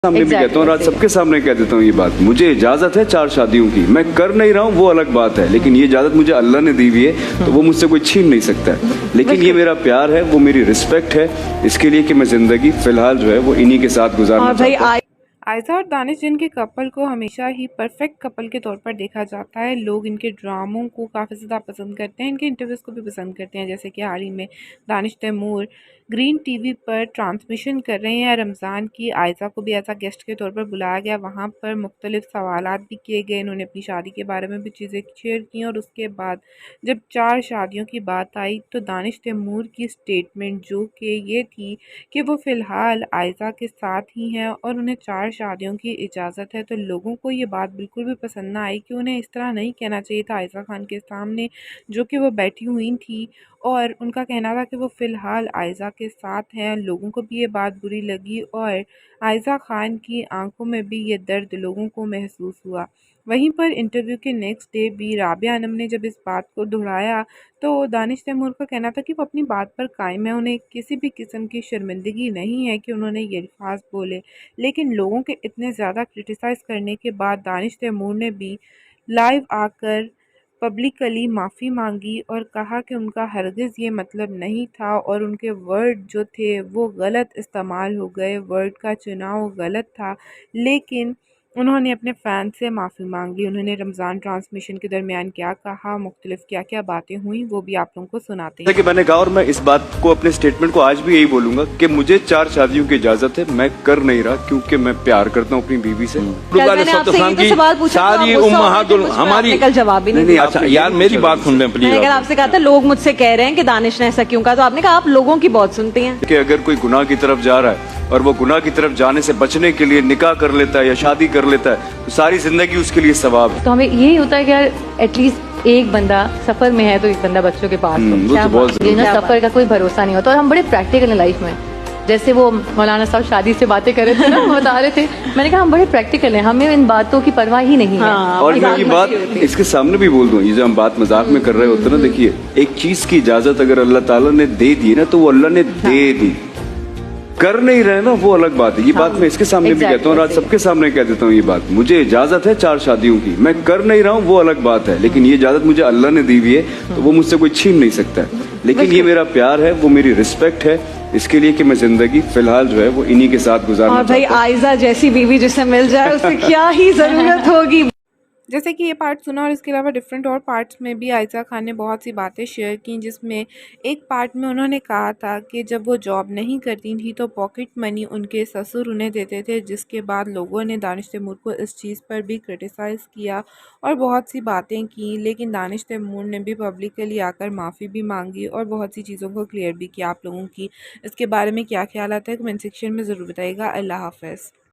सामने भी कहता हूँ और आज सबके सामने कह देता हूँ ये बात। मुझे इजाजत है 4 शादियों की, मैं कर नहीं रहा हूँ वो अलग बात है, लेकिन ये इजाजत मुझे अल्लाह ने दी हुई है तो वो मुझसे कोई छीन नहीं सकता है। लेकिन ये मेरा प्यार है, वो मेरी रिस्पेक्ट है इसके लिए कि मैं जिंदगी फिलहाल जो है वो इन्हीं के साथ गुजारना चाहता हूँ। आयशा और दानिश जिनके कपल को हमेशा ही परफेक्ट कपल के तौर पर देखा जाता है, लोग इनके ड्रामों को काफ़ी ज़्यादा पसंद करते हैं, इनके इंटरव्यूज़ को भी पसंद करते हैं। जैसे कि हाल ही में दानिश तैमूर ग्रीन टीवी पर ट्रांसमिशन कर रहे हैं रमज़ान की। आयशा को भी ऐसा गेस्ट के तौर पर बुलाया गया, वहाँ पर मुख्तलिफ सवालात भी किए गए, इन्होंने अपनी शादी के बारे में भी चीज़ें शेयर की। और उसके बाद जब 4 शादियों की बात आई तो दानिश तैमूर की स्टेटमेंट जो कि ये थी कि वो फ़िलहाल आयशा के साथ ही हैं और उन्हें 4 शादियों की इजाज़त है, तो लोगों को ये बात बिल्कुल भी पसंद ना आई कि उन्हें इस तरह नहीं कहना चाहिए था आयशा खान के सामने, जो कि वो बैठी हुई थी और उनका कहना था कि वो फ़िलहाल आयशा के साथ हैं। लोगों को भी ये बात बुरी लगी और आयशा खान की आंखों में भी ये दर्द लोगों को महसूस हुआ। वहीं पर इंटरव्यू के नेक्स्ट डे भी राबिया आनम ने जब इस बात को दोहराया तो दानिश तैमूर का कहना था कि वो अपनी बात पर कायम है, उन्हें किसी भी किस्म की शर्मिंदगी नहीं है कि उन्होंने ये अल्फाज बोले। लेकिन लोगों के इतने ज़्यादा क्रिटिसाइज़ करने के बाद दानिश तैमूर ने भी लाइव आकर पब्लिकली माफ़ी मांगी और कहा कि उनका हरगिज़ ये मतलब नहीं था और उनके वर्ड जो थे वो गलत इस्तेमाल हो गए, वर्ड का चुनाव गलत था। लेकिन उन्होंने अपने फ़ैन से माफ़ी मांग ली। उन्होंने रमज़ान ट्रांसमिशन के दरमियान क्या कहा, मुख्तलिफ क्या क्या बातें हुई, वो भी आप लोगों को सुनाते जैसा हैं। कि मैंने कहा और मैं इस बात को अपने स्टेटमेंट को आज भी यही बोलूंगा कि मुझे 4 शादियों की इजाजत है, मैं कर नहीं रहा क्योंकि मैं प्यार करता हूँ अपनी बीवी से। मैंने आपसे ये तो सवाल पूछा सारी उम्महातुल हमारी कल जवाब ही नहीं नहीं, दिया। अच्छा यार मेरी बात सुन लें प्लीज। मैंने कल आपसे कहा था लोग मुझसे कह रहे हैं कि दानिश ने ऐसा क्यों कहा, तो आपने कहा आप लोगों की बहुत सुनती हैं कि अगर कोई गुनाह की तरफ जा रहा है और वो गुनाह की तरफ जाने से बचने के लिए निकाह कर लेता है या शादी कर लेता है तो सारी जिंदगी उसके लिए सवाब है। तो हमें यही होता है कि यार एटलीस्ट एक बंदा सफर में है तो एक बंदा बच्चों के पास हो। वो तो बहुत जरूरी ये ना सफर का कोई भरोसा नहीं होता और हम बड़े प्रैक्टिकल है लाइफ में। जैसे वो मौलाना साहब शादी से बातें कर रहे थे ना, वो बता रहे थे, मैंने कहा हम बड़े प्रैक्टिकल हैं, हमें इन बातों की परवाह ही नहीं है। और मैं ये बात इसके सामने भी बोल दूं, ये जो हम बात मजाक में कर रहे होते हैं ना, देखिए एक चीज की इजाजत अगर अल्लाह ताला ने दे दी ना तो वो अल्लाह ने दे दी, कर नहीं रहे ना वो अलग बात है। ये बात मैं इसके सामने भी कहता हूँ और आज सबके सामने कह देता हूँ ये बात। मुझे इजाजत है 4 शादियों की, मैं कर नहीं रहा हूँ वो अलग बात है, लेकिन ये इजाजत मुझे अल्लाह ने दी हुई है तो वो मुझसे कोई छीन नहीं सकता है। लेकिन ये मेरा प्यार है, वो मेरी रिस्पेक्ट है इसके लिए कि मैं जिंदगी फिलहाल जो है वो इन्हीं के साथ गुजारना और भाई चाहता हूँ। आयशा जैसी बीवी जिसे मिल जाए उसे क्या ही जरूरत होगी। जैसे कि ये पार्ट सुना और इसके अलावा डिफरेंट और पार्ट्स में भी आयशा खान ने बहुत सी बातें शेयर की, जिसमें एक पार्ट में उन्होंने कहा था कि जब वो जॉब नहीं करती थी तो पॉकेट मनी उनके ससुर उन्हें देते थे, जिसके बाद लोगों ने दानिश तैमूर को इस चीज़ पर भी क्रिटिसाइज़ किया और बहुत सी बातें की। लेकिन दानिश तैमूर ने भी पब्लिकली आकर माफ़ी भी मांगी और बहुत सी चीज़ों को क्लियर भी किया। आप लोगों की इसके बारे में क्या ख्याल आता है कमेंट सेक्शन में ज़रूर बताइएगा। अल्लाह हाफ़िज़।